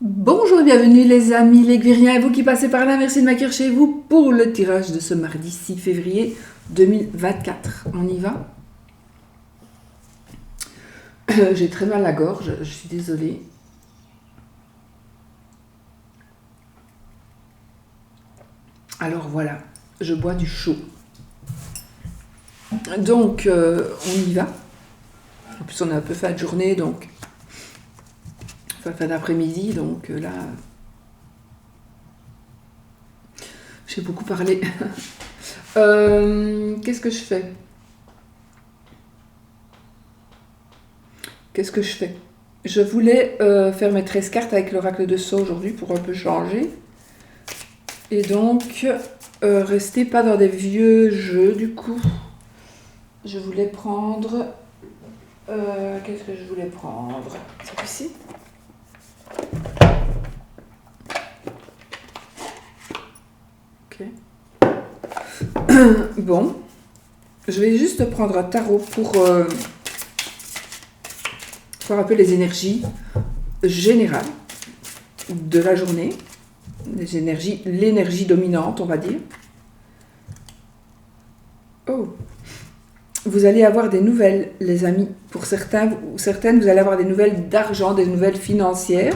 Bonjour et bienvenue les amis, les Guiriens et vous qui passez par là, merci de m'accueillir chez vous pour le tirage de ce mardi 6 février 2024. On y va. J'ai très mal à la gorge, je suis désolée. Alors voilà, je bois du chaud. Donc on y va. En plus on a un peu fin de journée, donc fin d'après-midi, donc là j'ai beaucoup parlé. Qu'est-ce que je fais Je voulais faire mes 13 cartes avec l'oracle de Sceaux aujourd'hui pour un peu changer. Et donc, rester pas dans des vieux jeux du coup. Je voulais prendre... qu'est-ce que je voulais prendre? C'est ici. Ok. Bon. Je vais juste prendre un tarot pour voir un peu les énergies générales de la journée. L'énergie dominante, on va dire. Oh. Vous allez avoir des nouvelles, les amis. Pour certains ou certaines, vous allez avoir des nouvelles d'argent, des nouvelles financières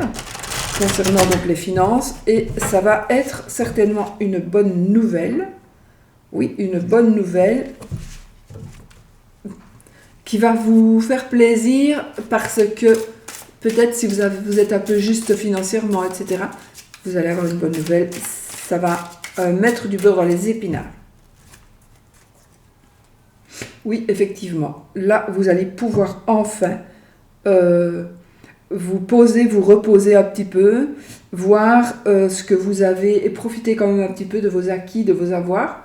concernant donc les finances. Et ça va être certainement une bonne nouvelle. Oui, une bonne nouvelle qui va vous faire plaisir parce que peut-être si vous êtes un peu juste financièrement, etc., vous allez avoir une bonne nouvelle. Ça va mettre du beurre dans les épinards. Oui, effectivement. Là, vous allez pouvoir enfin vous poser, vous reposer un petit peu, voir ce que vous avez et profiter quand même un petit peu de vos acquis, de vos avoirs,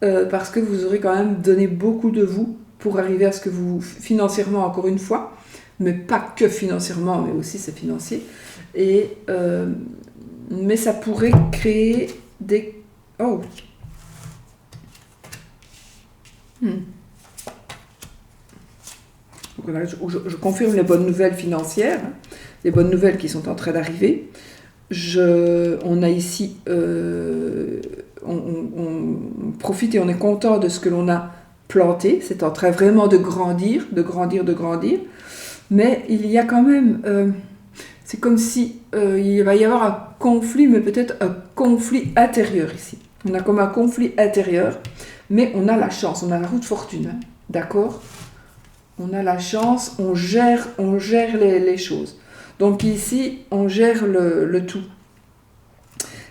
parce que vous aurez quand même donné beaucoup de vous pour arriver à ce que vous, financièrement encore une fois, mais pas que financièrement, mais aussi c'est financier, et mais ça pourrait créer des... Oh Voilà, je confirme les bonnes nouvelles financières, les bonnes nouvelles qui sont en train d'arriver. On a ici, on profite et on est content de ce que l'on a planté. C'est en train vraiment de grandir, de grandir. Mais il y a quand même, c'est comme si il va y avoir un conflit, mais peut-être un conflit intérieur ici. On a comme un conflit intérieur, mais on a la chance, on a la roue de fortune, hein, d'accord ? On a la chance, on gère les choses. Donc ici, on gère le tout.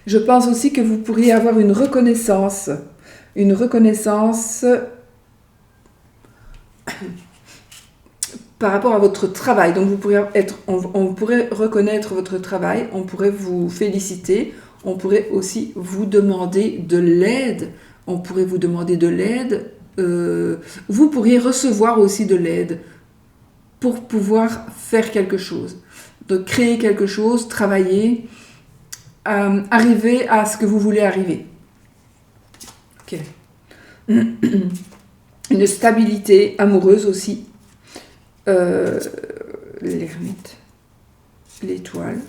Je pense aussi que vous pourriez avoir une reconnaissance par rapport à votre travail. Donc vous pourriez on pourrait reconnaître votre travail, on pourrait vous féliciter, on pourrait aussi vous demander de l'aide. Vous pourriez recevoir aussi de l'aide pour pouvoir faire quelque chose, de créer quelque chose, travailler, arriver à ce que vous voulez arriver. Ok. Une stabilité amoureuse aussi. L'ermite, l'étoile,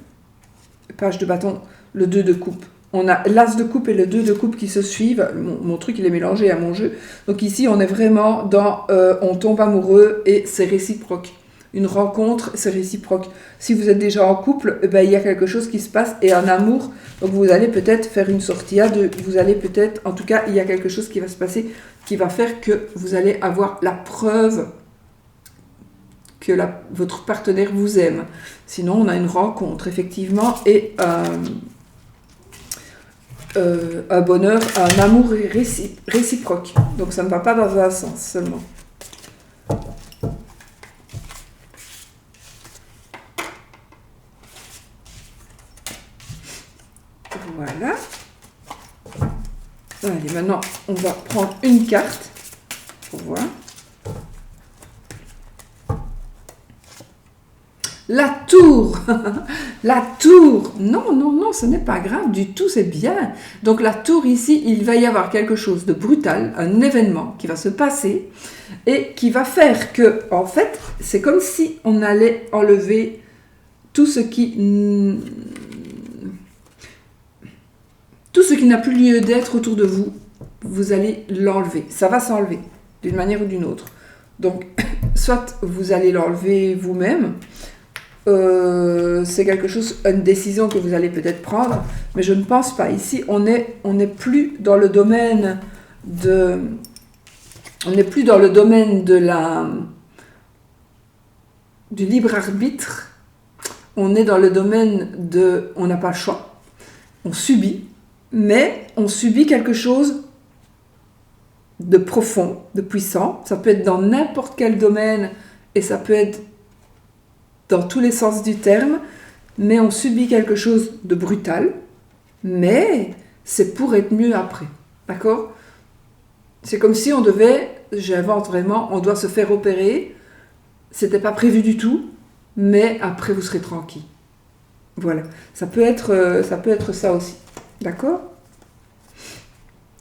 page de bâton, le 2 de coupe. On a l'as de coupe et le 2 de coupe qui se suivent. Mon truc, il est mélangé à mon jeu. Donc ici, on est vraiment dans... on tombe amoureux et c'est réciproque. Une rencontre, c'est réciproque. Si vous êtes déjà en couple, ben, il y a quelque chose qui se passe et en amour. Donc vous allez peut-être faire une sortie à deux. Vous allez peut-être... En tout cas, il y a quelque chose qui va se passer qui va faire que vous allez avoir la preuve que votre partenaire vous aime. Sinon, on a une rencontre, effectivement, et un bonheur, un amour réciproque. Donc, ça ne va pas dans un sens seulement. Voilà. Allez, maintenant, on va prendre une carte pour voir. La tour. La tour. Non, ce n'est pas grave du tout, c'est bien. Donc la tour ici, il va y avoir quelque chose de brutal, un événement qui va se passer et qui va faire que, en fait, c'est comme si on allait enlever tout ce qui qui n'a plus lieu d'être autour de vous, vous allez l'enlever. Ça va s'enlever, d'une manière ou d'une autre. Donc, soit vous allez l'enlever vous-même, c'est quelque chose, une décision que vous allez peut-être prendre, mais je ne pense pas. Ici, on n'est plus dans le domaine de... On n'est plus dans le domaine du libre arbitre. On est dans le domaine de... On n'a pas le choix. On subit, mais on subit quelque chose de profond, de puissant. Ça peut être dans n'importe quel domaine et ça peut être dans tous les sens du terme, mais on subit quelque chose de brutal, mais c'est pour être mieux après. D'accord ? C'est comme si on devait, j'invente vraiment, on doit se faire opérer, c'était pas prévu du tout, mais après vous serez tranquille. Voilà, ça peut être ça aussi. D'accord ?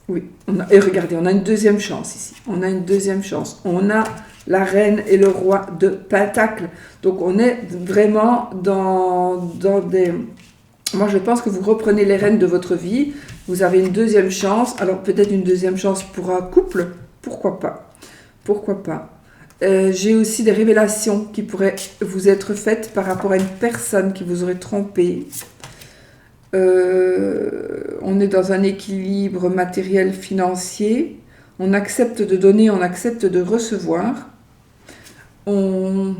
Oui, et regardez, on a une deuxième chance ici. On a une deuxième chance. On a la reine et le roi de Pentacle. Donc on est vraiment dans des... Moi je pense que vous reprenez les rênes de votre vie. Vous avez une deuxième chance. Alors peut-être une deuxième chance pour un couple. Pourquoi pas ? Pourquoi pas ? J'ai aussi des révélations qui pourraient vous être faites par rapport à une personne qui vous aurait trompé. On est dans un équilibre matériel financier, on accepte de donner, on accepte de recevoir, on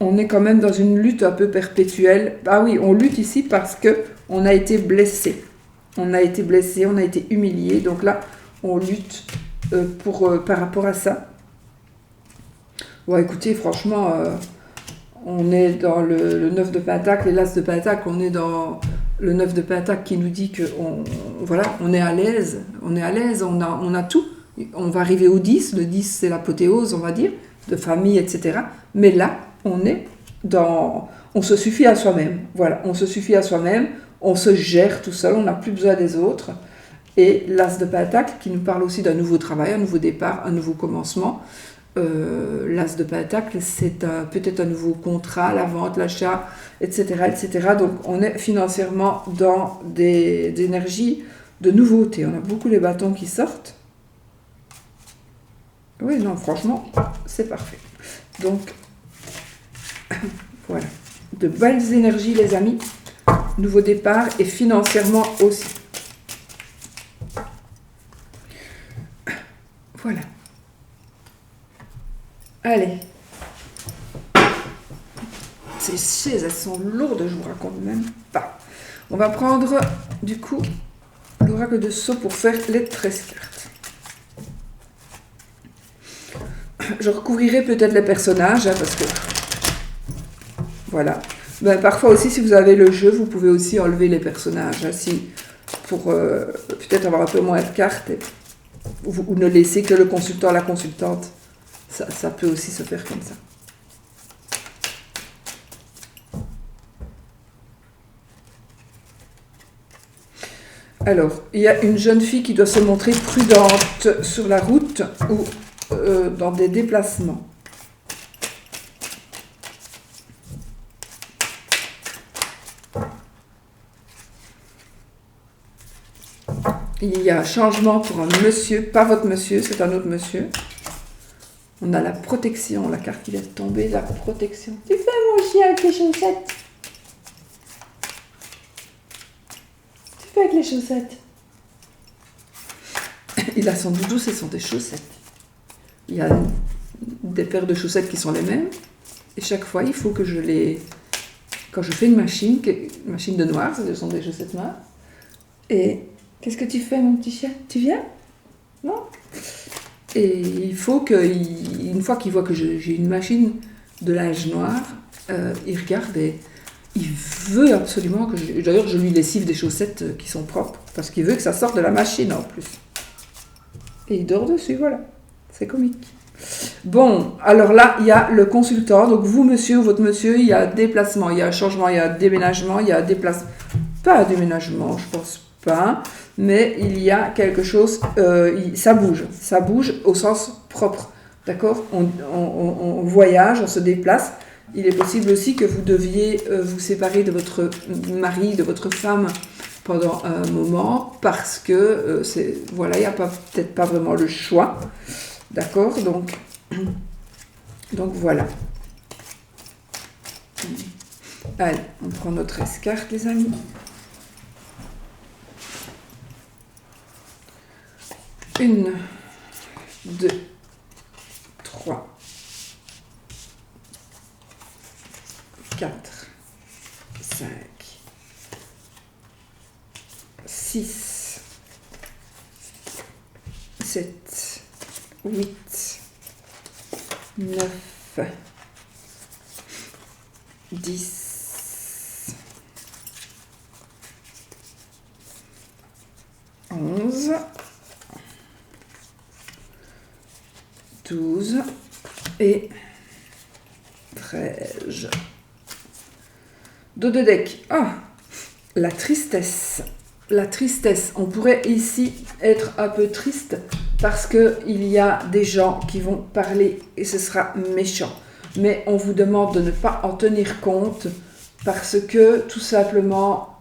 est quand même dans une lutte un peu perpétuelle. Ah oui, on lutte ici parce que on a été blessé, on a été blessé, on a été humilié, donc là on lutte par rapport à ça. Bon, écoutez, franchement, on est dans le 9 de Pentacle et l'As de Pentacle, on est dans le 9 de Pentacle qui nous dit qu'on on est à l'aise, on a tout. On va arriver au 10, le 10 c'est l'apothéose, on va dire, de famille, etc. Mais là, on se suffit à soi-même. Voilà, on se suffit à soi-même, on se gère tout seul, on n'a plus besoin des autres. Et l'As de Pentacle qui nous parle aussi d'un nouveau travail, un nouveau départ, un nouveau commencement. L'As de Pentacle, c'est peut-être un nouveau contrat, la vente, l'achat, etc., etc. Donc on est financièrement dans des énergies de nouveauté. On a beaucoup les bâtons qui sortent. Oui, non, franchement, c'est parfait. Donc, voilà. De belles énergies, les amis. Nouveau départ et financièrement aussi. Voilà. Allez. Ces chaises, elles sont lourdes, je vous raconte même pas. On va prendre, du coup, l'oracle de Sceaux pour faire les 13 cartes. Je recouvrirai peut-être les personnages, parce que... Voilà. Ben, parfois aussi, si vous avez le jeu, vous pouvez aussi enlever les personnages, pour peut-être avoir un peu moins de cartes, ou ne laisser que le consultant, la consultante. Ça peut aussi se faire comme ça. Alors, il y a une jeune fille qui doit se montrer prudente sur la route ou dans des déplacements. Il y a un changement pour un monsieur, pas votre monsieur, c'est un autre monsieur. On a la protection, la carte qui vient de tomber, la protection. Tu fais mon chien avec les chaussettes? Tu fais avec les chaussettes? Il a son doudou, ce sont des chaussettes. Il y a des paires de chaussettes qui sont les mêmes. Et chaque fois, il faut que je les... Quand je fais une machine de noir, ce sont des chaussettes noires. Et qu'est-ce que tu fais, mon petit chien? Tu viens? Non? Et il faut qu'une fois qu'il voit que j'ai une machine de linge noir, il regarde et il veut absolument que d'ailleurs, je lui lessive des chaussettes qui sont propres, parce qu'il veut que ça sorte de la machine en plus. Et il dort dessus, voilà. C'est comique. Bon, alors là, il y a le consultant. Donc vous, monsieur ou votre monsieur, il y a déplacement, il y a changement, il y a déménagement, il y a déplacement. Pas un déménagement, je pense pas. Mais il y a quelque chose, ça bouge au sens propre, d'accord, on voyage, on se déplace. Il est possible aussi que vous deviez vous séparer de votre mari, de votre femme, pendant un moment parce que voilà, il n'y a peut-être pas vraiment le choix. D'accord, donc voilà. Allez, on prend notre escarpe, les amis. Une, deux, trois, quatre, cinq, six, sept, huit, neuf, 10, 11, 12 et 13. Dos de deck. Ah, la tristesse. La tristesse. On pourrait ici être un peu triste parce qu'il y a des gens qui vont parler et ce sera méchant. Mais on vous demande de ne pas en tenir compte parce que tout simplement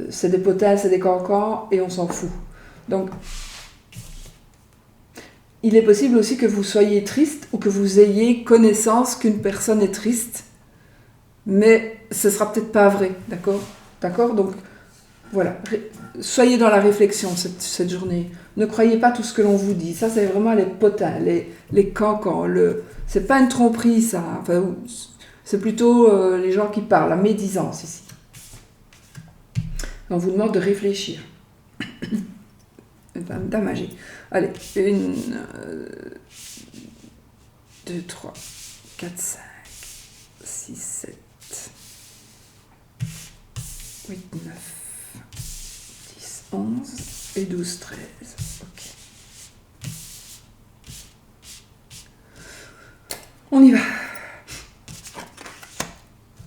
c'est des potins, c'est des cancans et on s'en fout. Donc il est possible aussi que vous soyez triste ou que vous ayez connaissance qu'une personne est triste, mais ce ne sera peut-être pas vrai, d'accord? D'accord? Donc voilà, soyez dans la réflexion cette journée. Ne croyez pas tout ce que l'on vous dit. Ça, c'est vraiment les potins, les cancans. C'est pas une tromperie, ça. Enfin, c'est plutôt les gens qui parlent, la médisance ici. On vous demande de réfléchir. Dame âgée. Allez, 1, 2, 3, 4, 5, 6, 7, 8, 9, 10, 11 et 12, 13. Ok. On y va.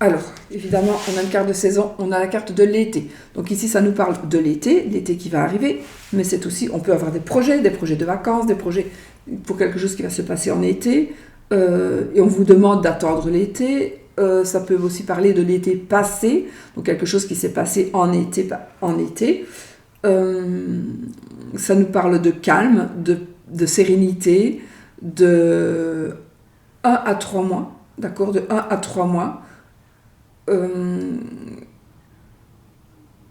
Alors, évidemment, on a une carte de saison, on a la carte de l'été. Donc ici, ça nous parle de l'été qui va arriver, mais c'est aussi, on peut avoir des projets de vacances, des projets pour quelque chose qui va se passer en été, et on vous demande d'attendre l'été. Ça peut aussi parler de l'été passé, donc quelque chose qui s'est passé en été. Ça nous parle de calme, de sérénité, de 1 à 3 mois, d'accord, de 1 à 3 mois.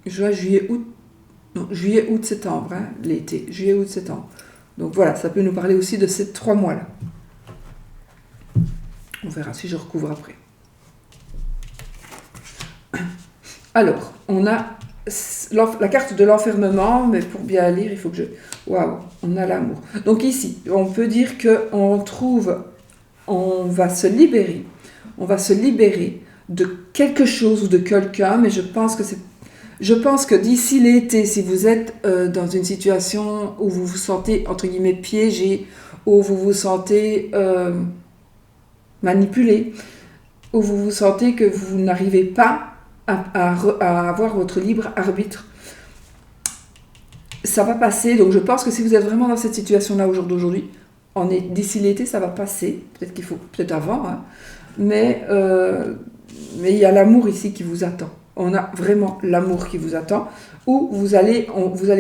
Juin, juillet, août, septembre, hein, l'été, juillet, août, septembre. Donc voilà, ça peut nous parler aussi de ces 3 mois-là. On verra si je recouvre après. Alors, on a la carte de l'enfermement, mais pour bien lire, il faut que je... Waouh, on a l'amour. Donc ici, on peut dire qu'on on va se libérer de quelque chose ou de quelqu'un, mais je pense que d'ici l'été, si vous êtes dans une situation où vous vous sentez, entre guillemets, piégé, où vous vous sentez manipulé, où vous vous sentez que vous n'arrivez pas à avoir votre libre arbitre, ça va passer. Donc je pense que si vous êtes vraiment dans cette situation-là au jour d'aujourd'hui, d'ici l'été, ça va passer. Peut-être qu'il faut, peut-être avant, hein, mais il y a l'amour ici qui vous attend. On a vraiment l'amour qui vous attend, où vous allez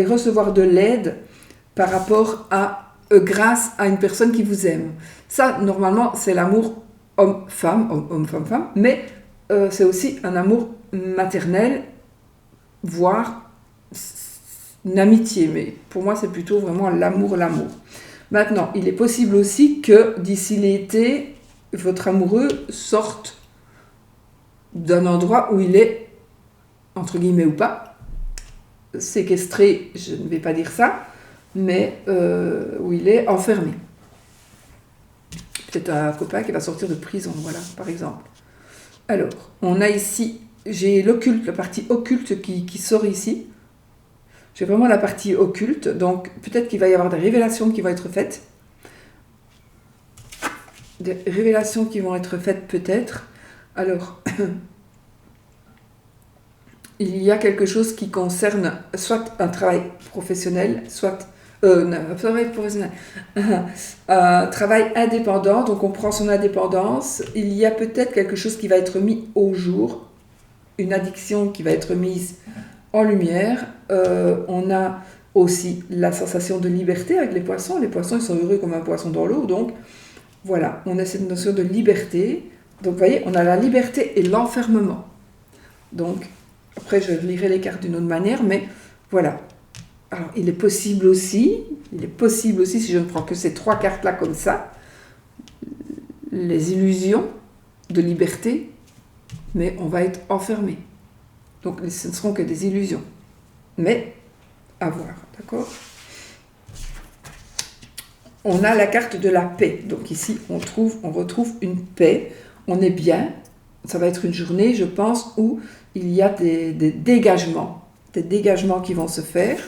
recevoir de l'aide par rapport grâce à une personne qui vous aime. Ça, normalement, c'est l'amour homme-femme, homme-femme-femme, mais c'est aussi un amour maternel, voire une amitié. Mais pour moi, c'est plutôt vraiment l'amour. Maintenant, il est possible aussi que d'ici l'été, votre amoureux sorte d'un endroit où il est, entre guillemets ou pas, séquestré, je ne vais pas dire ça, mais où il est enfermé. Peut-être un copain qui va sortir de prison, voilà, par exemple. Alors, on a ici, j'ai l'occulte, la partie occulte qui sort ici. J'ai vraiment la partie occulte, donc peut-être qu'il va y avoir des révélations qui vont être faites. Des révélations qui vont être faites peut-être. Alors, il y a quelque chose qui concerne soit un travail professionnel, soit un travail indépendant, donc on prend son indépendance. Il y a peut-être quelque chose qui va être mis au jour. une addiction qui va être mise en lumière. On a aussi la sensation de liberté avec les poissons. Les poissons, ils sont heureux comme un poisson dans l'eau. Donc, voilà, on a cette notion de liberté. Donc, vous voyez, on a la liberté et l'enfermement. Donc, après, je lirai les cartes d'une autre manière, mais voilà. Alors, il est possible aussi, si je ne prends que ces 3 cartes-là comme ça, les illusions de liberté, mais on va être enfermé. Donc, ce ne seront que des illusions. Mais, à voir, d'accord ? On a la carte de la paix. Donc ici, on retrouve une paix. On est bien. Ça va être une journée, je pense, où il y a des dégagements. Des dégagements qui vont se faire.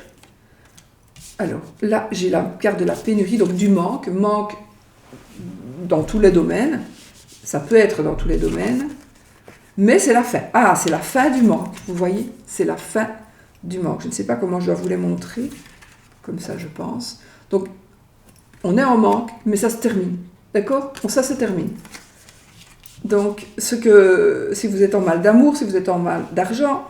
Alors, là, j'ai la carte de la pénurie, donc du manque. Manque dans tous les domaines. Ça peut être dans tous les domaines. Mais c'est la fin. Ah, c'est la fin du manque. Vous voyez ? C'est la fin du manque. Je ne sais pas comment je dois vous les montrer. Comme ça, je pense. Donc, on est en manque, mais ça se termine. D'accord ? Ça se termine. Donc, si vous êtes en mal d'amour, si vous êtes en mal d'argent,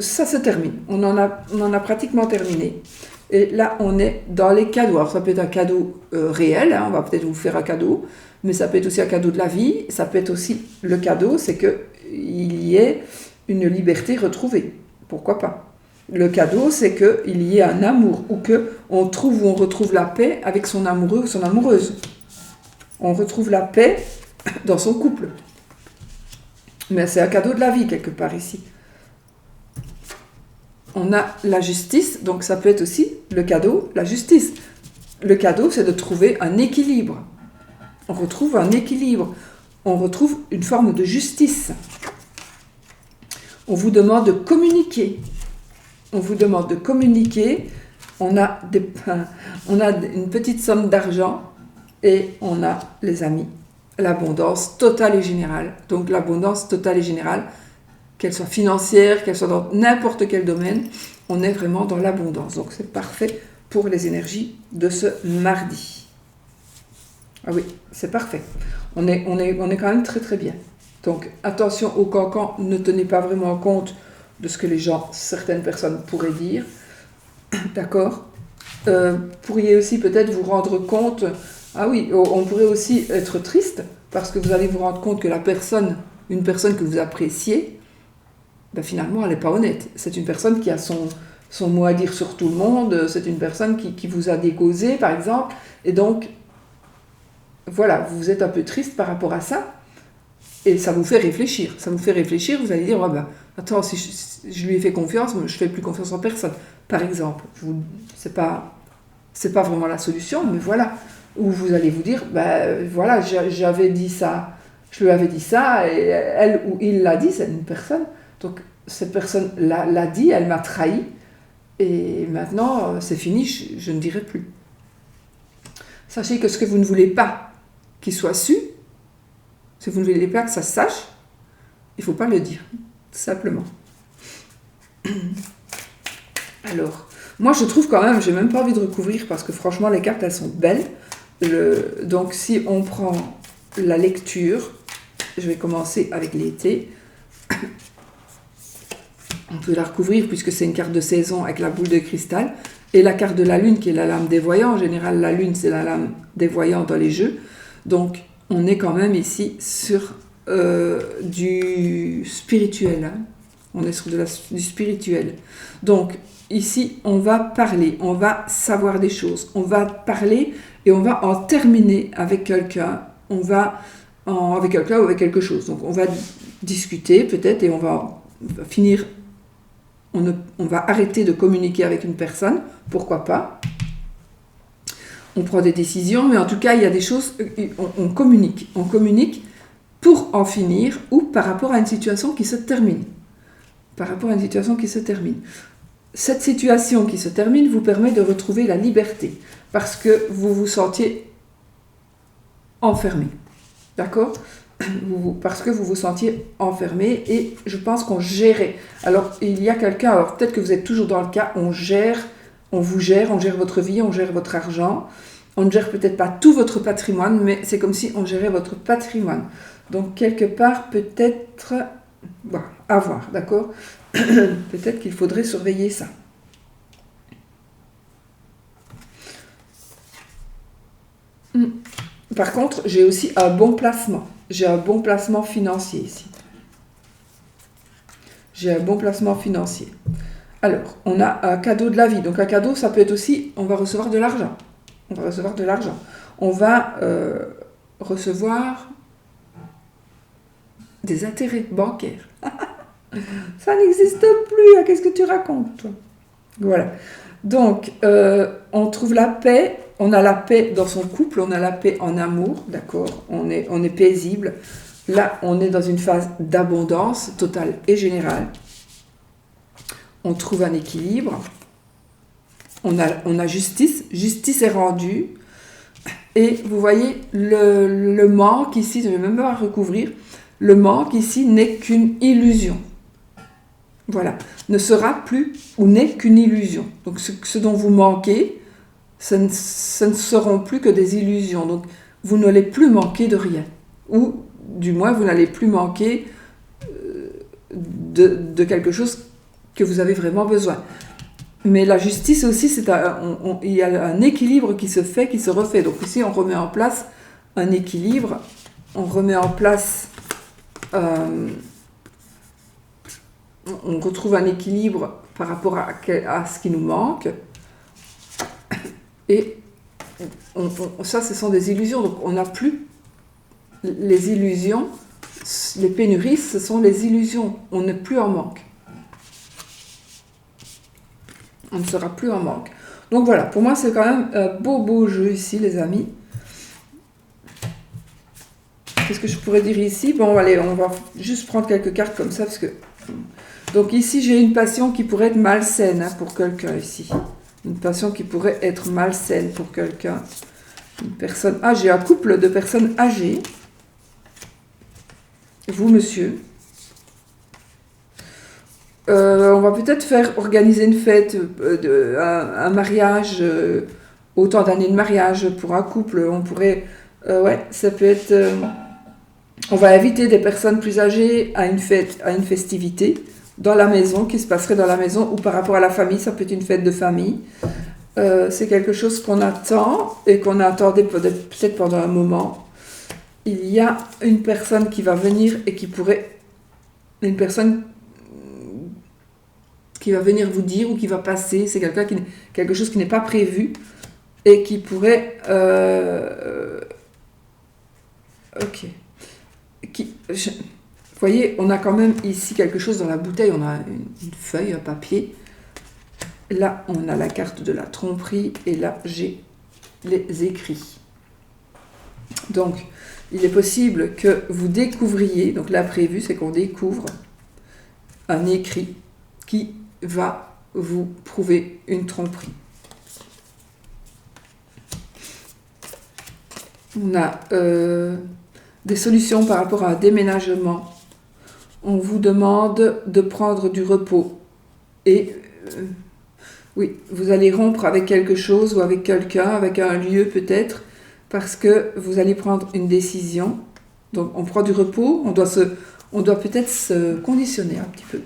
ça se termine. On en a pratiquement terminé. Et là, on est dans les cadeaux. Alors, ça peut être un cadeau réel, hein, on va peut-être vous faire un cadeau, mais ça peut être aussi un cadeau de la vie. Ça peut être aussi le cadeau, c'est qu'il y ait une liberté retrouvée. Pourquoi pas ? Le cadeau, c'est qu'il y ait un amour, ou qu'on trouve ou on retrouve la paix avec son amoureux ou son amoureuse. On retrouve la paix dans son couple. Mais c'est un cadeau de la vie, quelque part, ici. On a la justice, donc ça peut être aussi le cadeau, la justice. Le cadeau, c'est de trouver un équilibre. On retrouve un équilibre. On retrouve une forme de justice. On vous demande de communiquer. On vous demande de communiquer. On a une petite somme d'argent et on a, les amis, l'abondance totale et générale. Donc l'abondance totale et générale, qu'elle soit financière, qu'elle soit dans n'importe quel domaine, on est vraiment dans l'abondance. Donc c'est parfait pour les énergies de ce mardi. Ah oui, c'est parfait. On est quand même très très bien. Donc attention au cancan, ne tenez pas vraiment compte de ce que certaines personnes pourraient dire. D'accord ? Pourriez aussi peut-être vous rendre compte, ah oui, on pourrait aussi être triste parce que vous allez vous rendre compte que une personne que vous appréciez, ben finalement elle n'est pas honnête. C'est une personne qui a son mot à dire sur tout le monde, c'est une personne qui vous a décausé par exemple, et donc voilà, vous êtes un peu triste par rapport à ça, et ça vous fait réfléchir. Ça vous fait réfléchir, vous allez dire, oh ben, attends, si je lui ai fait confiance, je ne fais plus confiance en personne, par exemple. C'est pas vraiment la solution, mais voilà. Ou vous allez vous dire, ben voilà, j'avais dit ça, je lui avais dit ça, et elle ou il l'a dit, c'est une personne. Donc cette personne l'a dit, elle m'a trahi, et maintenant c'est fini, je ne dirai plus. Sachez que ce que vous ne voulez pas qu'il soit su, si vous ne voulez pas que ça se sache, il ne faut pas le dire, tout simplement. Alors, moi je trouve quand même, j'ai même pas envie de recouvrir parce que franchement les cartes elles sont belles. Donc si on prend la lecture, je vais commencer avec l'été. On peut la recouvrir puisque c'est une carte de saison avec la boule de cristal. Et la carte de la lune qui est la lame des voyants. En général, la lune c'est la lame des voyants dans les jeux. Donc on est quand même ici sur du spirituel. Hein. On est sur du spirituel. Donc ici, on va parler, on va savoir des choses. On va parler et on va en terminer avec quelqu'un. Avec quelqu'un ou avec quelque chose. Donc on va discuter peut-être et on va finir. On va arrêter de communiquer avec une personne. Pourquoi pas ? On prend des décisions, mais en tout cas, il y a des choses, on communique. On communique pour en finir ou par rapport à une situation qui se termine. Par rapport à une situation qui se termine. Cette situation qui se termine vous permet de retrouver la liberté parce que vous vous sentiez enfermé. D'accord ? Parce que vous vous sentiez enfermé et je pense qu'on gérait. Alors, il y a quelqu'un, alors peut-être que vous êtes toujours dans le cas, on vous gère, on gère votre vie, on gère votre argent. On ne gère peut-être pas tout votre patrimoine, mais c'est comme si on gérait votre patrimoine. Donc, quelque part, peut-être, Bon, à voir, d'accord. Peut-être qu'il faudrait surveiller ça. Par contre, j'ai aussi un bon placement. J'ai un bon placement financier ici. J'ai un bon placement financier. Alors, on a un cadeau de la vie. Donc un cadeau, ça peut être aussi, on va recevoir de l'argent. On va recevoir de l'argent. On va recevoir des intérêts bancaires. Ça n'existe plus. Qu'est-ce que tu racontes, toi? Voilà. Donc, on trouve la paix. On a la paix dans son couple. On a la paix en amour. D'accord? On est paisible. Là, on est dans une phase d'abondance totale et générale. On trouve un équilibre. On a justice. Justice est rendue. Et vous voyez, le manque ici, je ne vais même pas recouvrir, le manque ici n'est qu'une illusion. Voilà, ne sera plus ou n'est qu'une illusion. Donc ce dont vous manquez, ce ne seront plus que des illusions. Donc vous n'allez plus manquer de rien. Ou du moins, vous n'allez plus manquer de quelque chose que vous avez vraiment besoin. Mais la justice aussi, il y a un équilibre qui se fait, qui se refait. Donc ici, on remet en place un équilibre, on remet en place, on retrouve un équilibre par rapport à ce qui nous manque. Et ça, ce sont des illusions. Donc on n'a plus les illusions, les pénuries, ce sont les illusions. On n'est plus en manque. On ne sera plus en manque. Donc voilà, pour moi, c'est quand même un beau jeu ici, les amis. Qu'est-ce que je pourrais dire ici? Bon, allez, on va juste prendre quelques cartes comme ça, parce que... Donc ici, j'ai une passion qui pourrait être malsaine pour quelqu'un ici. Une passion qui pourrait être malsaine pour quelqu'un. Une personne âgée, un couple de personnes âgées. Vous, monsieur. On va peut-être faire organiser une fête, un mariage, autant d'années de mariage pour un couple. On pourrait, ouais, ça peut être. On va inviter des personnes plus âgées à une fête, à une festivité dans la maison, qui se passerait dans la maison, ou par rapport à la famille, ça peut être une fête de famille. C'est quelque chose qu'on attend et qu'on a attendu peut-être pendant un moment. Il y a une personne qui va venir et qui pourrait, une personne qui va venir vous dire ou qui va passer, c'est quelque chose qui n'est pas prévu et qui pourrait... ok. Vous voyez, on a quand même ici quelque chose dans la bouteille, on a une feuille, un papier. Là, on a la carte de la tromperie et là, j'ai les écrits. Donc, il est possible que vous découvriez, donc là prévu, c'est qu'on découvre un écrit qui va vous prouver une tromperie. On a des solutions par rapport à un déménagement. On vous demande de prendre du repos. Et oui, vous allez rompre avec quelque chose ou avec quelqu'un, avec un lieu peut-être, parce que vous allez prendre une décision. Donc on prend du repos, on doit peut-être se conditionner un petit peu.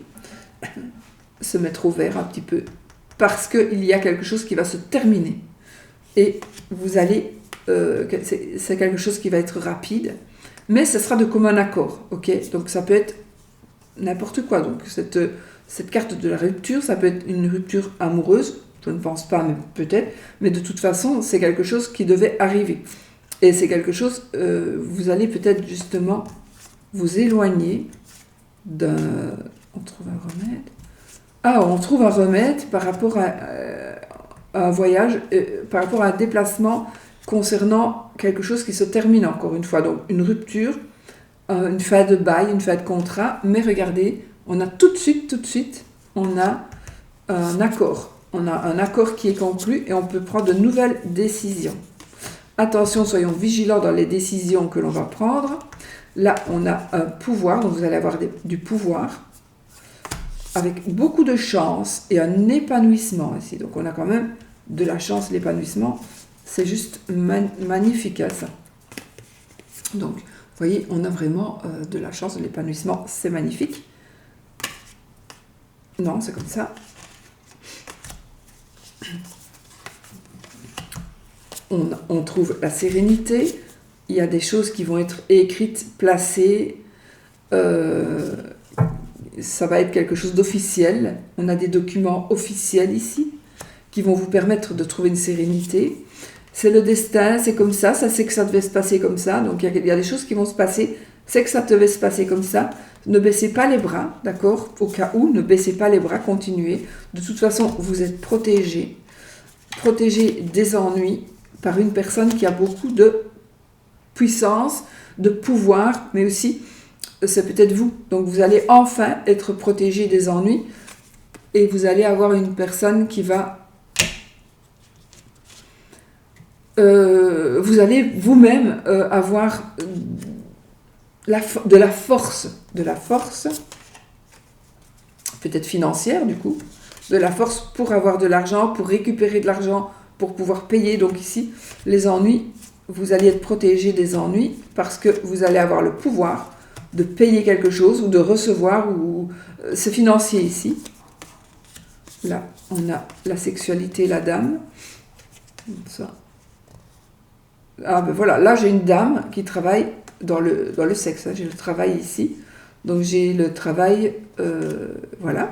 Se mettre au vert un petit peu, parce qu'il y a quelque chose qui va se terminer. Et vous allez... c'est quelque chose qui va être rapide, mais ce sera de commun accord, ok? Donc ça peut être n'importe quoi. Donc cette carte de la rupture, ça peut être une rupture amoureuse, je ne pense pas, mais peut-être, mais de toute façon, c'est quelque chose qui devait arriver. Et c'est quelque chose, vous allez peut-être justement vous éloigner d'un... On trouve un remède. Ah, on trouve un remède par rapport à un voyage, par rapport à un déplacement concernant quelque chose qui se termine encore une fois. Donc une rupture, une fin de bail, une fin de contrat. Mais regardez, on a tout de suite, on a un accord. On a un accord qui est conclu et on peut prendre de nouvelles décisions. Attention, soyons vigilants dans les décisions que l'on va prendre. Là, on a un pouvoir, donc vous allez avoir du pouvoir, avec beaucoup de chance et un épanouissement ici. Donc on a quand même de la chance, l'épanouissement, c'est juste magnifique ça. Donc voyez, on a vraiment de la chance, de l'épanouissement, c'est magnifique. Non, c'est comme ça. On trouve la sérénité. Il y a des choses qui vont être écrites, placées. Ça va être quelque chose d'officiel. On a des documents officiels ici qui vont vous permettre de trouver une sérénité. C'est le destin, c'est comme ça c'est que ça devait se passer comme ça. Donc il y a des choses qui vont se passer, c'est que ça devait se passer comme ça. Ne baissez pas les bras, d'accord? Au cas où, ne baissez pas les bras, continuez. De toute façon, vous êtes protégé des ennuis par une personne qui a beaucoup de puissance, de pouvoir, mais aussi, c'est peut-être vous. Donc vous allez enfin être protégé des ennuis et vous allez avoir une personne qui va... vous allez vous-même avoir de la force, peut-être financière du coup, de la force pour avoir de l'argent, pour récupérer de l'argent, pour pouvoir payer. Donc ici, les ennuis, vous allez être protégé des ennuis parce que vous allez avoir le pouvoir de payer quelque chose ou de recevoir, ou c'est financier ici. Là, on a la sexualité, la dame. Ça. Ah ben voilà, là j'ai une dame qui travaille dans le sexe, hein. J'ai le travail ici, donc j'ai le travail, voilà,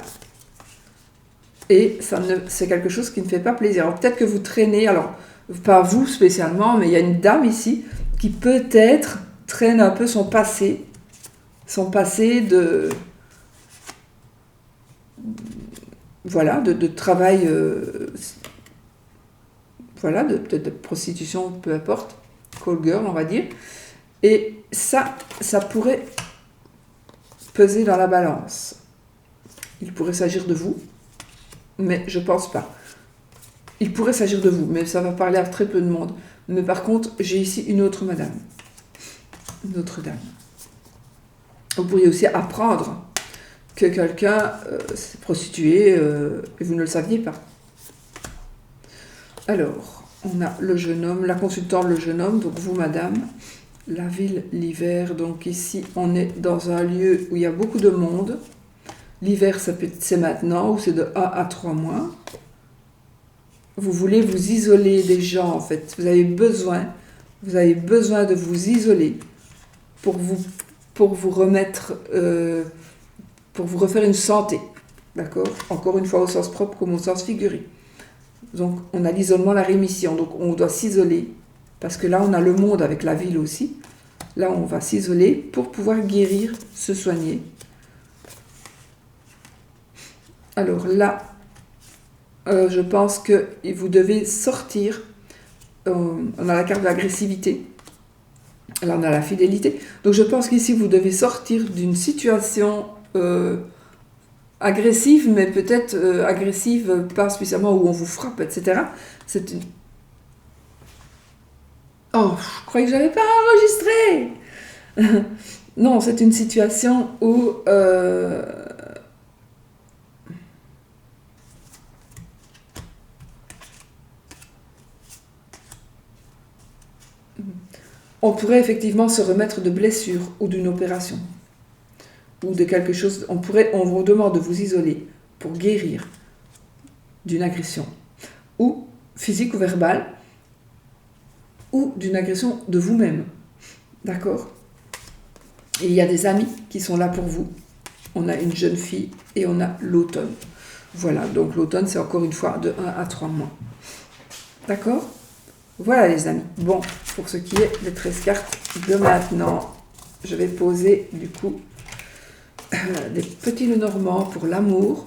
et c'est quelque chose qui ne fait pas plaisir. Alors peut-être que vous traînez, alors pas vous spécialement, mais il y a une dame ici qui peut-être traîne un peu son passé de, voilà, de travail, voilà, de prostitution, peu importe, call girl on va dire, et ça pourrait peser dans la balance. Il pourrait s'agir de vous, mais je pense pas. Il pourrait s'agir de vous, mais ça va parler à très peu de monde. Mais par contre, j'ai ici une autre madame, une autre dame. Vous pourriez aussi apprendre que quelqu'un s'est prostitué et vous ne le saviez pas. Alors, on a le jeune homme, la consultante, le jeune homme, donc vous, madame, la ville, l'hiver. Donc ici, on est dans un lieu où il y a beaucoup de monde. L'hiver, c'est maintenant, ou c'est de 1 à 3 mois. Vous voulez vous isoler des gens, en fait. Vous avez besoin de vous isoler pour vous remettre, pour vous refaire une santé. D'accord? Encore une fois, au sens propre comme au sens figuré. Donc, on a l'isolement, la rémission. Donc, on doit s'isoler. Parce que là, on a le monde avec la ville aussi. Là, on va s'isoler pour pouvoir guérir, se soigner. Alors là, je pense que vous devez sortir. On a la carte de l'agressivité. Là, on a la fidélité. Donc, je pense qu'ici, vous devez sortir d'une situation... agressive, mais peut-être agressive, pas spécialement où on vous frappe, etc. C'est une... Oh, je croyais que j'avais pas enregistré. Non, c'est une situation où on pourrait effectivement se remettre de blessures ou d'une opération. Ou de quelque chose, on vous demande de vous isoler pour guérir d'une agression, ou physique ou verbale, ou d'une agression de vous-même. D'accord? Et il y a des amis qui sont là pour vous. On a une jeune fille et on a l'automne. Voilà, donc l'automne, c'est encore une fois de 1 à 3 mois. D'accord? Voilà les amis. Bon, pour ce qui est des 13 cartes de maintenant, je vais poser du coup des petits Lenormand pour l'amour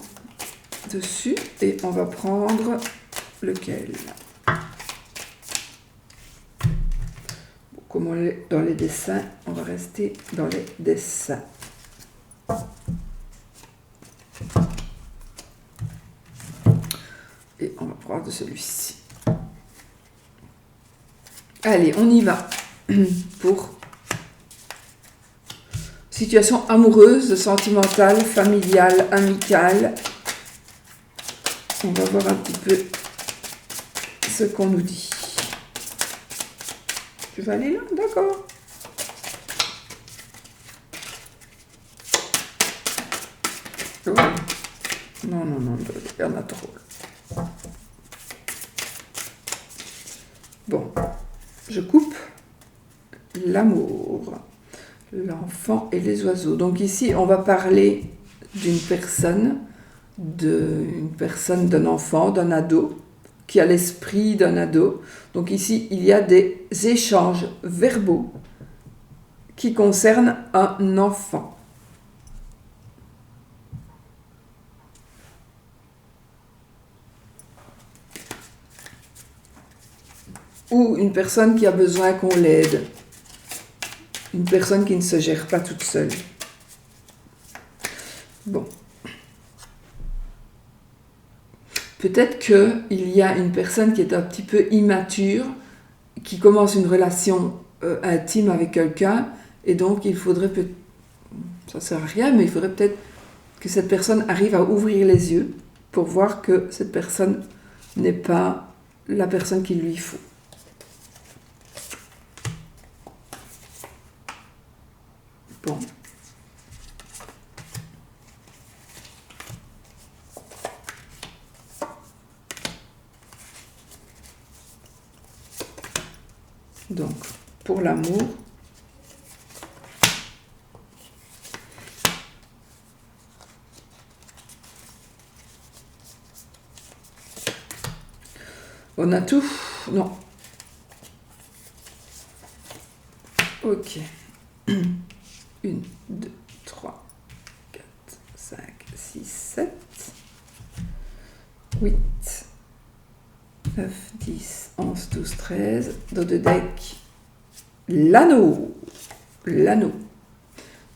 dessus, et on va prendre lequel? Bon, comme on est dans les dessins, on va rester dans les dessins. Et on va prendre celui-ci. Allez, on y va pour situation amoureuse, sentimentale, familiale, amicale. On va voir un petit peu ce qu'on nous dit. Tu vas aller là? D'accord. Oh. Non, non, non, il y en a trop. Bon, je coupe l'amour, l'enfant et les oiseaux. Donc ici, on va parler d'une personne, d'un enfant, d'un ado, qui a l'esprit d'un ado. Donc ici, il y a des échanges verbaux qui concernent un enfant. Ou une personne qui a besoin qu'on l'aide. Une personne qui ne se gère pas toute seule. Bon. Peut-être qu'il y a une personne qui est un petit peu immature, qui commence une relation intime avec quelqu'un, et donc il faudrait peut-être, ça sert à rien, mais il faudrait peut-être que cette personne arrive à ouvrir les yeux pour voir que cette personne n'est pas la personne qu'il lui faut. Bon. Donc, pour l'amour, on a tout? Non. Ok. 1, 2, 3, 4, 5, 6, 7, 8, 9, 10, 11, 12, 13. Dans le deck, l'anneau. L'anneau.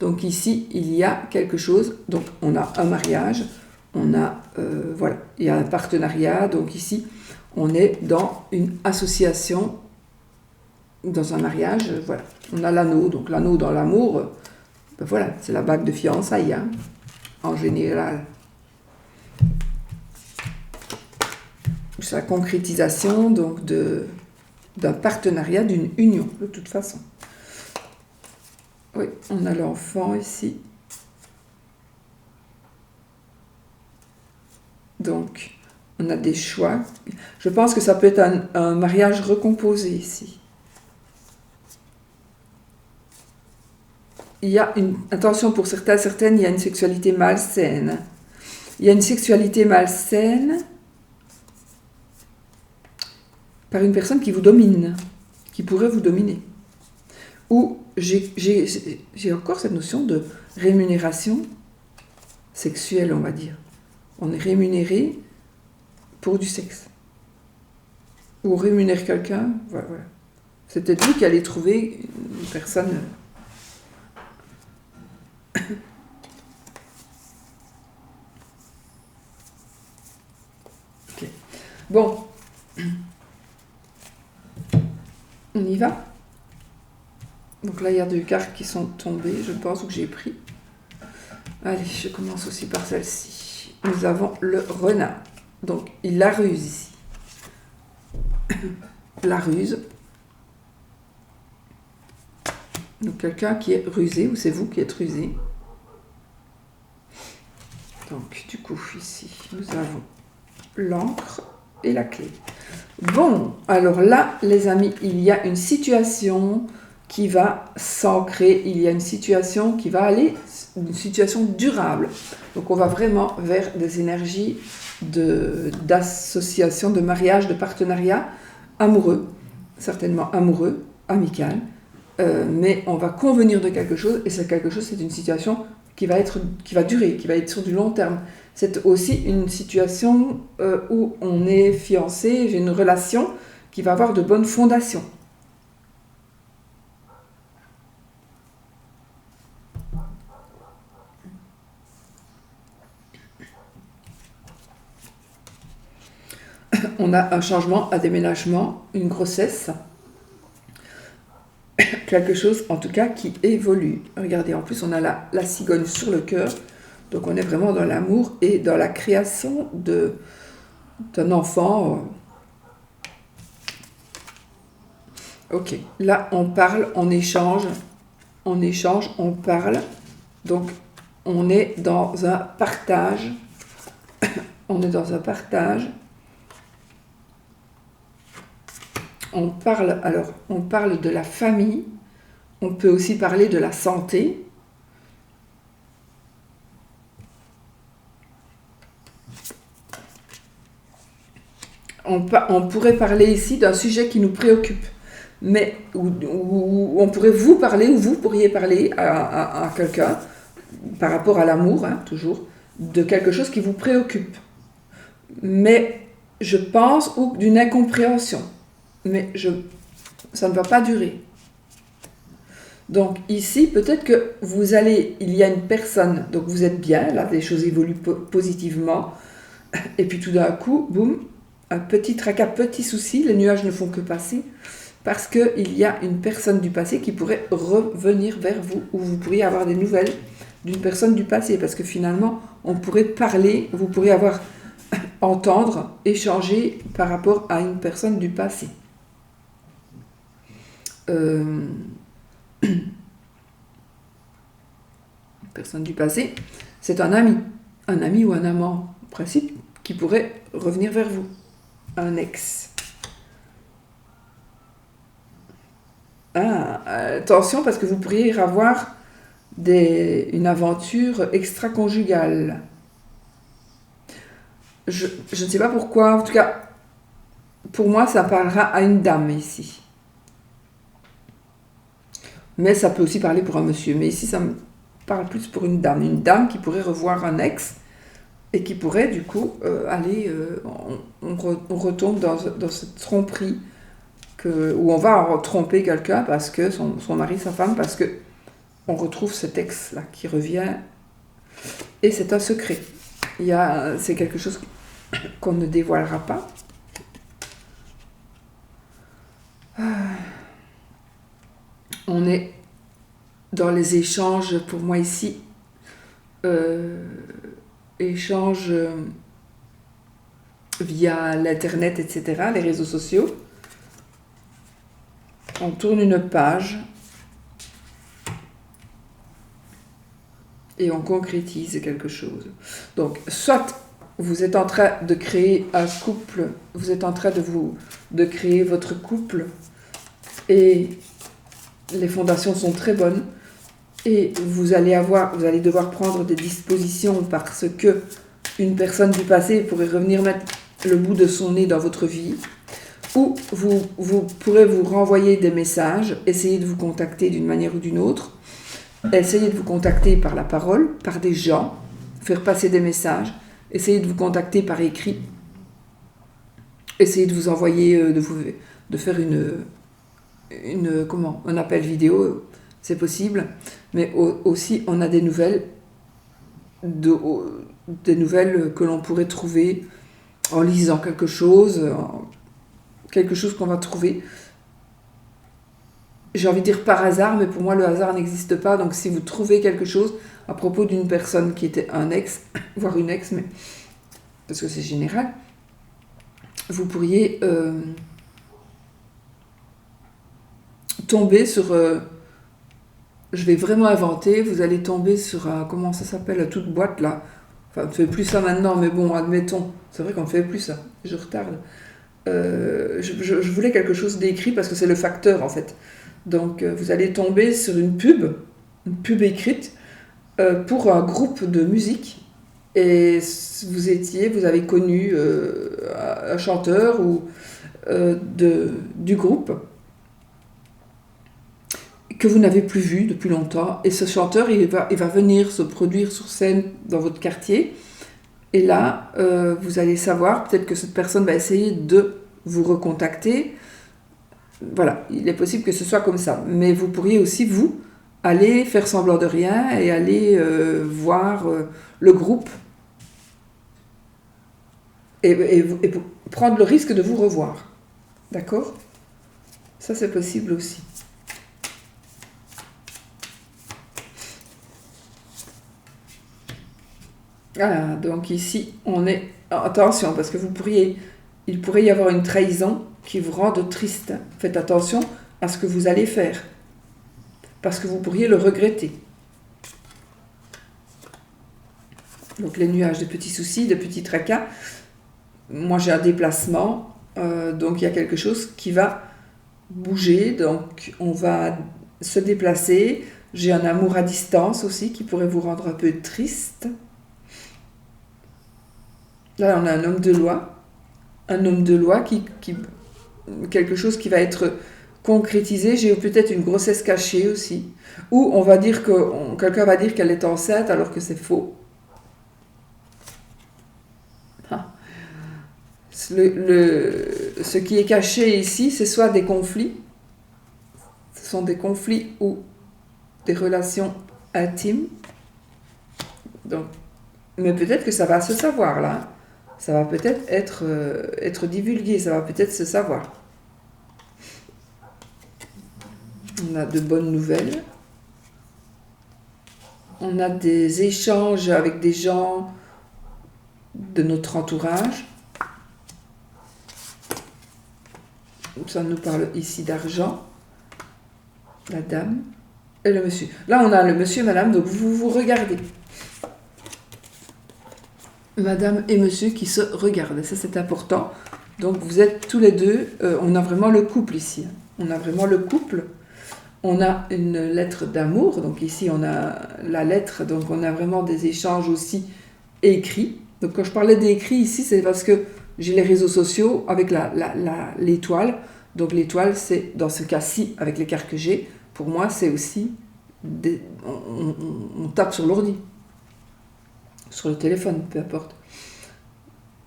Donc ici, il y a quelque chose. Donc on a un mariage, on a, voilà, il y a un partenariat. Donc ici, on est dans une association, dans un mariage, voilà. On a l'anneau, donc l'anneau dans l'amour, ben voilà, c'est la bague de fiançailles, hein, en général. C'est la concrétisation donc d'un partenariat, d'une union, de toute façon. Oui, on a l'enfant ici. Donc, on a des choix. Je pense que ça peut être un mariage recomposé ici. Il y a attention pour certaines, il y a une sexualité malsaine. Il y a une sexualité malsaine par une personne qui vous domine, qui pourrait vous dominer. Ou j'ai encore cette notion de rémunération sexuelle, on va dire. On est rémunéré pour du sexe. Ou on rémunère quelqu'un, voilà. C'est peut-être lui qui allait trouver une personne... Okay. Bon. On y va. Donc là, il y a 2 cartes qui sont tombées, je pense, ou que j'ai pris. Allez, je commence aussi par celle-ci. Nous avons le renard. Donc, il la ruse ici. La ruse. Donc, quelqu'un qui est rusé, ou c'est vous qui êtes rusé. Donc, du coup, ici, nous avons l'encre et la clé. Bon, alors là, les amis, il y a une situation qui va s'ancrer, il y a une situation qui va aller, une situation durable. Donc, on va vraiment vers des énergies d'association, de mariage, de partenariat amoureux, certainement amoureux, amical, mais on va convenir de quelque chose, et c'est quelque chose, c'est une situation qui va durer, qui va être sur du long terme. C'est aussi une situation où on est fiancé, j'ai une relation qui va avoir de bonnes fondations. On a un changement, un déménagement, une grossesse, quelque chose en tout cas qui évolue. Regardez, en plus on a la cigogne sur le cœur, donc on est vraiment dans l'amour et dans la création d'un enfant. Ok, là on parle, on échange, on parle, donc on est dans un partage. On est dans un partage. On parle de la famille. On peut aussi parler de la santé. On pourrait parler ici d'un sujet qui nous préoccupe. Mais où on pourrait vous parler, ou vous pourriez parler à quelqu'un, par rapport à l'amour, hein, toujours, de quelque chose qui vous préoccupe. Mais je pense, ou d'une incompréhension. Mais ça ne va pas durer. Donc ici, peut-être que il y a une personne, donc vous êtes bien, là, les choses évoluent positivement, et puis tout d'un coup, boum, un petit tracas, petit souci, les nuages ne font que passer, parce qu'il y a une personne du passé qui pourrait revenir vers vous, ou vous pourriez avoir des nouvelles d'une personne du passé, parce que finalement, on pourrait parler, vous pourriez entendre, échanger par rapport à une personne du passé. Personne du passé, c'est un ami ou un amant, en principe, qui pourrait revenir vers vous, un ex. Attention, parce que vous pourriez avoir une aventure extra-conjugale. Je ne sais pas pourquoi, en tout cas, pour moi, ça parlera à une dame ici. Mais ça peut aussi parler pour un monsieur. Mais ici, ça me parle plus pour une dame. Une dame qui pourrait revoir un ex et qui pourrait, du coup, aller... on retombe dans cette tromperie où on va tromper quelqu'un parce que son mari, sa femme, parce que on retrouve cet ex-là qui revient. Et c'est un secret. C'est quelque chose qu'on ne dévoilera pas. On est dans les échanges, pour moi ici, échanges via l'internet, etc., les réseaux sociaux. On tourne une page et on concrétise quelque chose. Donc, soit vous êtes en train de créer un couple, vous êtes en train de créer votre couple et les fondations sont très bonnes et vous allez devoir prendre des dispositions parce que une personne du passé pourrait revenir mettre le bout de son nez dans votre vie, ou vous pourrez vous renvoyer des messages, essayer de vous contacter d'une manière ou d'une autre, essayer de vous contacter par la parole, par des gens, faire passer des messages, essayer de vous contacter par écrit, essayer de vous envoyer, de faire un appel vidéo, c'est possible, mais aussi on a des nouvelles que l'on pourrait trouver en lisant quelque chose qu'on va trouver. J'ai envie de dire par hasard, mais pour moi le hasard n'existe pas, donc si vous trouvez quelque chose à propos d'une personne qui était un ex, voire une ex, mais parce que c'est général, vous pourriez tomber sur... je vais vraiment inventer, vous allez tomber sur comment ça s'appelle, toute boîte là. Enfin, on ne fait plus ça maintenant, mais bon, admettons. C'est vrai qu'on ne fait plus ça, je retarde. Je voulais quelque chose d'écrit parce que c'est le facteur en fait. Donc vous allez tomber sur une pub écrite pour un groupe de musique. Et vous avez connu un chanteur du groupe que vous n'avez plus vu depuis longtemps, et ce chanteur il va venir se produire sur scène dans votre quartier, et là vous allez savoir, peut-être que cette personne va essayer de vous recontacter. Voilà, il est possible que ce soit comme ça, mais vous pourriez aussi vous aller faire semblant de rien et aller voir le groupe et prendre le risque de vous revoir, d'accord? Ça c'est possible aussi. Ah, donc ici, on est... Attention, parce que il pourrait y avoir une trahison qui vous rende triste. Faites attention à ce que vous allez faire, parce que vous pourriez le regretter. Donc les nuages, de petits soucis, de petits tracas. Moi j'ai un déplacement, donc il y a quelque chose qui va bouger, donc on va se déplacer. J'ai un amour à distance aussi qui pourrait vous rendre un peu triste. Là on a un homme de loi. Un homme de loi qui quelque chose qui va être concrétisé. J'ai peut-être une grossesse cachée aussi. Ou on va dire que quelqu'un va dire qu'elle est enceinte alors que c'est faux. Ah. Ce qui est caché ici, c'est soit des conflits, ce sont des conflits ou des relations intimes. Donc, mais peut-être que ça va se savoir là. Ça va peut-être être divulgué, ça va peut-être se savoir. On a de bonnes nouvelles. On a des échanges avec des gens de notre entourage. Ça nous parle ici d'argent. La dame et le monsieur. Là, on a le monsieur et madame, donc vous regardez. Madame et monsieur qui se regardent, ça c'est important. Donc vous êtes tous les deux, on a vraiment le couple ici. On a vraiment le couple. On a une lettre d'amour, donc ici on a la lettre, donc on a vraiment des échanges aussi écrits. Donc quand je parlais d'écrits ici, c'est parce que j'ai les réseaux sociaux avec l'étoile. Donc l'étoile, c'est dans ce cas-ci, avec les cartes que j'ai, pour moi c'est aussi, on tape sur l'ordi, sur le téléphone, peu importe.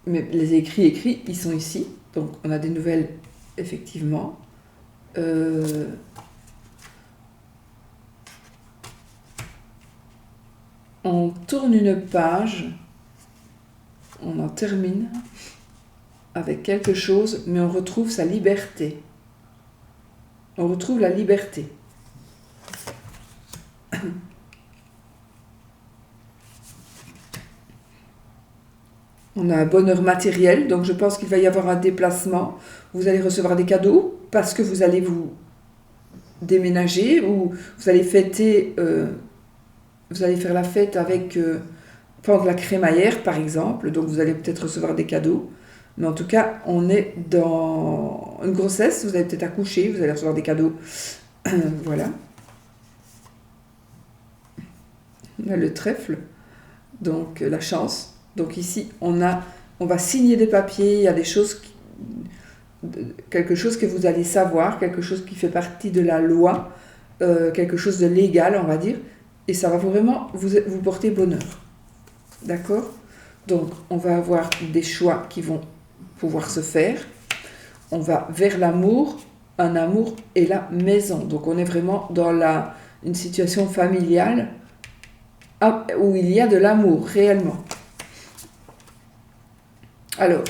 Mais les écrits, ils sont ici. Donc on a des nouvelles, effectivement. On tourne une page, on en termine avec quelque chose, mais on retrouve sa liberté. On retrouve la liberté. On a un bonheur matériel, donc je pense qu'il va y avoir un déplacement. Vous allez recevoir des cadeaux parce que vous allez vous déménager ou vous allez fêter, vous allez faire la fête avec prendre la crémaillère par exemple, donc vous allez peut-être recevoir des cadeaux. Mais en tout cas, on est dans une grossesse, vous allez peut-être accoucher, vous allez recevoir des cadeaux. Voilà. On a le trèfle, donc la chance. Donc ici, on va signer des papiers, il y a des choses, quelque chose que vous allez savoir, quelque chose qui fait partie de la loi, quelque chose de légal, on va dire, et ça va vraiment vous porter bonheur. D'accord ? Donc, on va avoir des choix qui vont pouvoir se faire. On va vers l'amour, un amour et la maison. Donc, on est vraiment dans une situation familiale où il y a de l'amour, réellement. Alors,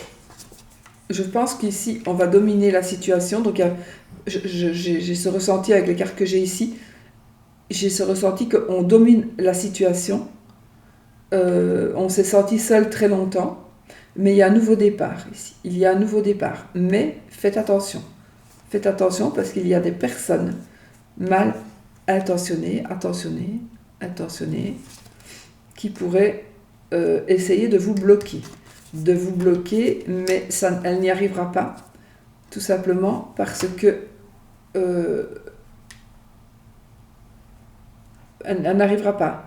je pense qu'ici, on va dominer la situation. Donc, j'ai ce ressenti avec les cartes que j'ai ici. J'ai ce ressenti qu'on domine la situation. On s'est senti seul très longtemps. Mais il y a un nouveau départ ici. Il y a un nouveau départ. Mais faites attention. Faites attention parce qu'il y a des personnes mal intentionnées, qui pourraient essayer de vous bloquer. Mais elle n'y arrivera pas, tout simplement parce que elle n'arrivera pas,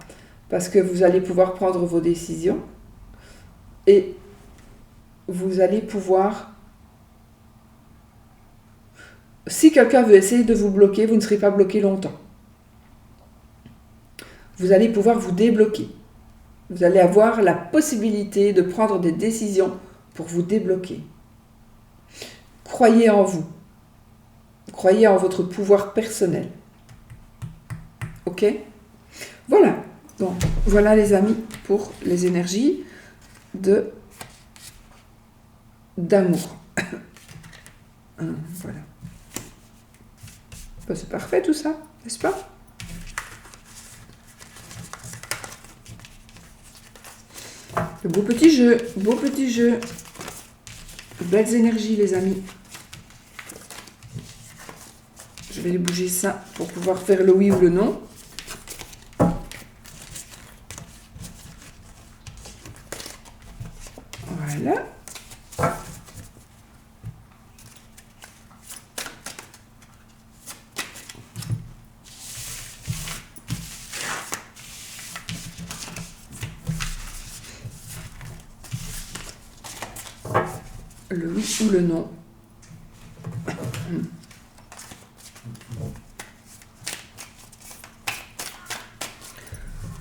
parce que vous allez pouvoir prendre vos décisions et vous allez pouvoir, si quelqu'un veut essayer de vous bloquer, vous ne serez pas bloqué longtemps. Vous allez pouvoir vous débloquer. Vous allez avoir la possibilité de prendre des décisions pour vous débloquer. Croyez en vous. Croyez en votre pouvoir personnel. Ok ? Voilà. Donc, voilà les amis pour les énergies d'amour. Voilà. Ben, c'est parfait tout ça, n'est-ce pas ? Le beau petit jeu. Belles énergies, les amis. Je vais bouger ça pour pouvoir faire le oui ou le non. Voilà. Le oui ou le non.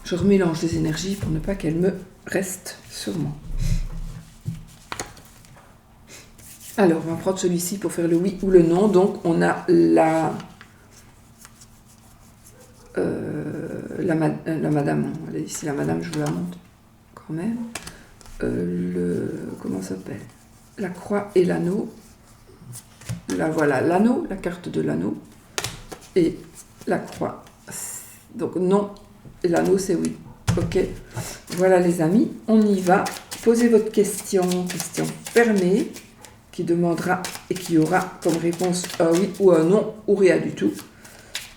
Je remélange les énergies pour ne pas qu'elles me restent sur moi. Alors, on va prendre celui-ci pour faire le oui ou le non. Donc, on a la madame. Elle est ici, la madame, je vous la montre quand même. Comment ça s'appelle? La croix et l'anneau. Là, voilà, l'anneau, la carte de l'anneau. Et la croix. Donc, non. Et l'anneau, c'est oui. Ok. Voilà, les amis. On y va. Posez votre question fermée, qui demandera et qui aura comme réponse un oui ou un non, ou rien du tout.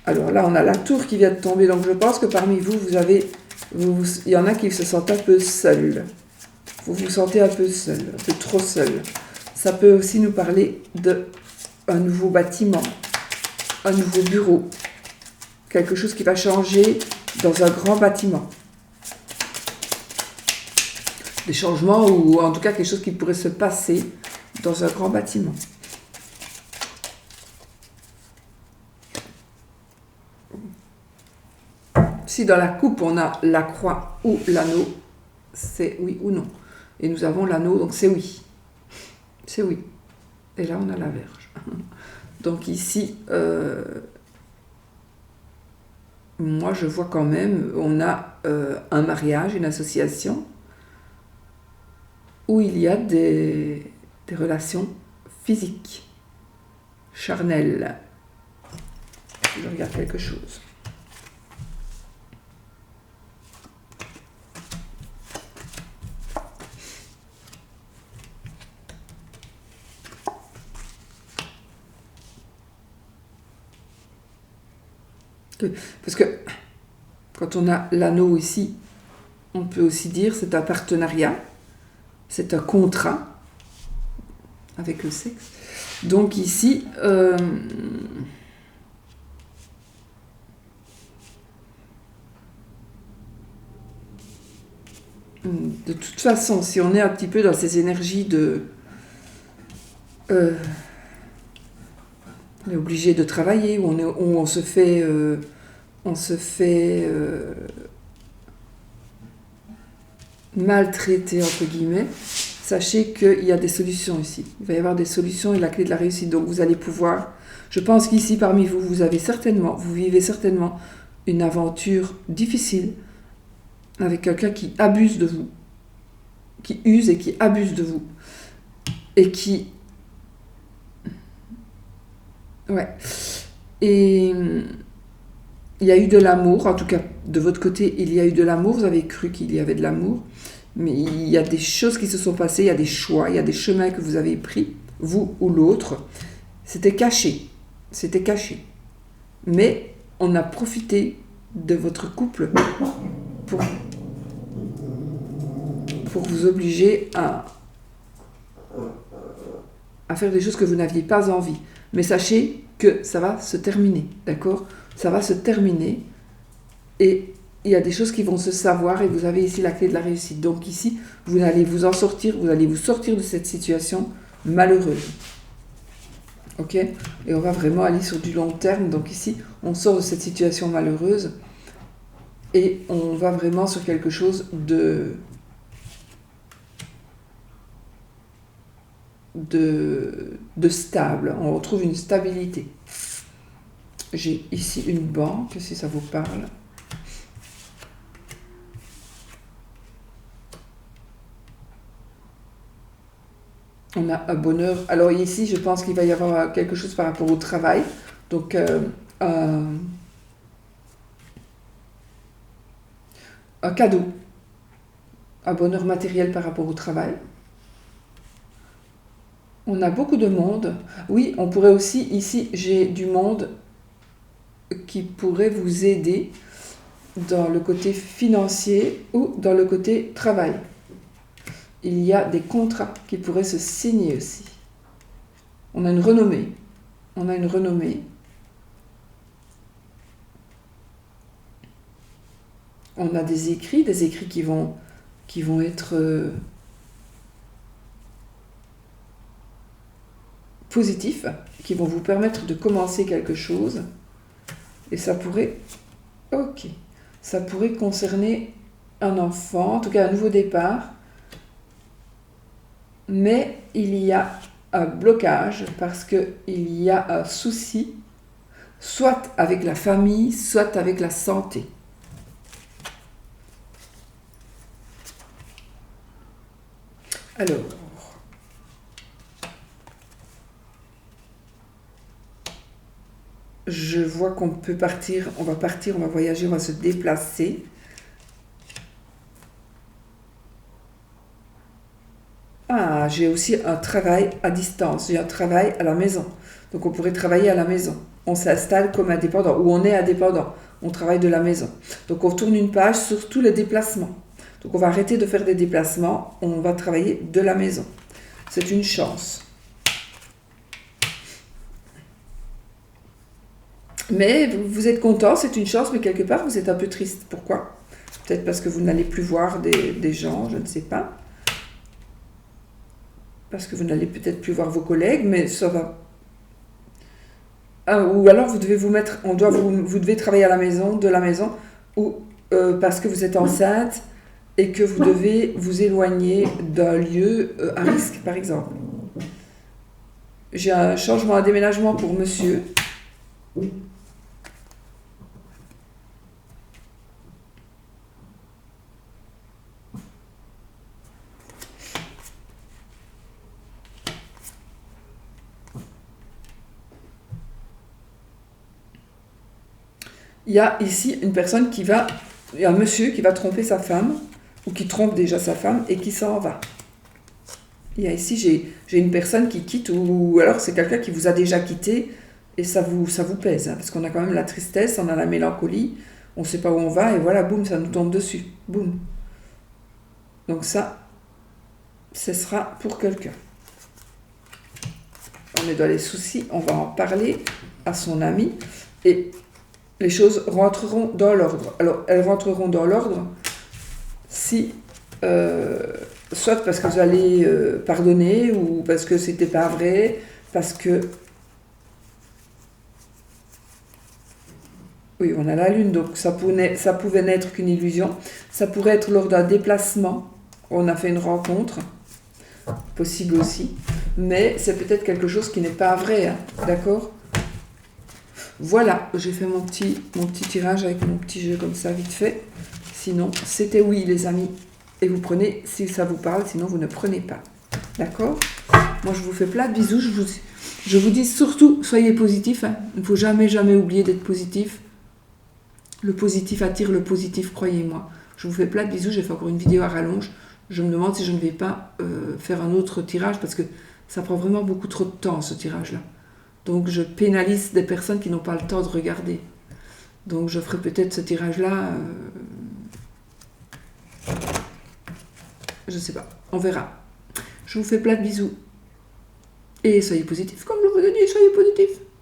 Alors là, on a la tour qui vient de tomber. Donc, je pense que parmi vous, il y en a qui se sentent un peu seuls. Vous vous sentez un peu seul, un peu trop seul. Ça peut aussi nous parler d'un nouveau bâtiment, un nouveau bureau, quelque chose qui va changer dans un grand bâtiment. Des changements ou en tout cas quelque chose qui pourrait se passer dans un grand bâtiment. Si dans la coupe on a la croix ou l'anneau, c'est oui ou non. Et nous avons l'anneau, donc c'est oui. C'est oui. Et là on a la Vierge. Donc ici, moi je vois quand même, on a un mariage, une association, où il y a des relations physiques, charnelles. Je regarde quelque chose. Parce que quand on a l'anneau ici, on peut aussi dire c'est un partenariat, c'est un contrat avec le sexe. Donc ici, de toute façon, si on est un petit peu dans ces énergies on est obligé de travailler, où on se fait maltraiter, entre guillemets, sachez qu'il y a des solutions ici. Il va y avoir des solutions et la clé de la réussite. Donc vous allez pouvoir, je pense qu'ici parmi vous, vous vivez certainement une aventure difficile avec quelqu'un qui abuse de vous, qui use et qui abuse de vous, et qui... Ouais. Et il y a eu de l'amour, en tout cas de votre côté, il y a eu de l'amour, vous avez cru qu'il y avait de l'amour, mais il y a des choses qui se sont passées, il y a des choix, il y a des chemins que vous avez pris, vous ou l'autre. C'était caché. Mais on a profité de votre couple pour vous obliger à faire des choses que vous n'aviez pas envie. Mais sachez que ça va se terminer, d'accord ? Ça va se terminer et il y a des choses qui vont se savoir et vous avez ici la clé de la réussite. Donc ici, vous allez vous en sortir, vous allez vous sortir de cette situation malheureuse. Ok ? Et on va vraiment aller sur du long terme. Donc ici, on sort de cette situation malheureuse et on va vraiment sur quelque chose de stable. On retrouve une stabilité. J'ai ici une banque, si ça vous parle. On a un bonheur. Alors ici, je pense qu'il va y avoir quelque chose par rapport au travail. Donc, un cadeau. Un bonheur matériel par rapport au travail. On a beaucoup de monde. Oui, on pourrait aussi, ici, j'ai du monde qui pourrait vous aider dans le côté financier ou dans le côté travail. il y a des contrats qui pourraient se signer aussi. On a une renommée. On a une renommée. On a des écrits qui vont être positifs, qui vont vous permettre de commencer quelque chose. Et ça pourrait, ok, ça pourrait concerner un enfant, en tout cas un nouveau départ. Mais il y a un blocage parce qu'il y a un souci, soit avec la famille, soit avec la santé. Alors, je vois qu'on peut partir, on va voyager, on va se déplacer. Ah, j'ai aussi un travail à distance, j'ai un travail à la maison. Donc on pourrait travailler à la maison. On s'installe comme indépendant, ou on est indépendant. On travaille de la maison. Donc on tourne une page sur tous les déplacements. Donc on va arrêter de faire des déplacements, on va travailler de la maison. C'est une chance. Mais vous êtes content, c'est une chance, mais quelque part vous êtes un peu triste. Pourquoi? Peut-être parce que vous n'allez plus voir des gens, je ne sais pas. Parce que vous n'allez peut-être plus voir vos collègues, mais ça va. Ah, ou alors vous devez vous mettre, vous devez travailler à la maison, de la maison, ou parce que vous êtes enceinte et que vous devez vous éloigner d'un lieu à risque, par exemple. J'ai un changement, un déménagement pour monsieur. Il y a ici une personne il y a un monsieur qui va tromper sa femme, ou qui trompe déjà sa femme, et qui s'en va. Il y a ici, j'ai une personne qui quitte, ou alors c'est quelqu'un qui vous a déjà quitté, et ça vous pèse, hein, parce qu'on a quand même la tristesse, on a la mélancolie, on ne sait pas où on va, et voilà, boum, ça nous tombe dessus. Boum. Donc ça, ce sera pour quelqu'un. On est dans les soucis, on va en parler à son ami, et les choses rentreront dans l'ordre. Alors, elles rentreront dans l'ordre si, soit parce que vous allez pardonner, ou parce que c'était pas vrai, parce que... Oui, on a la lune, donc ça pouvait n'être qu'une illusion. Ça pourrait être lors d'un déplacement, on a fait une rencontre, possible aussi, mais c'est peut-être quelque chose qui n'est pas vrai, hein, d'accord ? Voilà, j'ai fait mon petit tirage avec mon petit jeu comme ça, vite fait. Sinon, c'était oui, les amis. Et vous prenez si ça vous parle, sinon vous ne prenez pas. D'accord? Moi, je vous fais plein de bisous. Je vous dis surtout, soyez positifs. Hein. Il ne faut jamais, jamais oublier d'être positif. Le positif attire le positif, croyez-moi. Je vous fais plein de bisous. J'ai fait encore une vidéo à rallonge. Je me demande si je ne vais pas faire un autre tirage parce que ça prend vraiment beaucoup trop de temps, ce tirage-là. Donc je pénalise des personnes qui n'ont pas le temps de regarder. Donc je ferai peut-être ce tirage-là. Je ne sais pas. On verra. Je vous fais plein de bisous. Et soyez positifs, comme je vous ai dit, soyez positifs.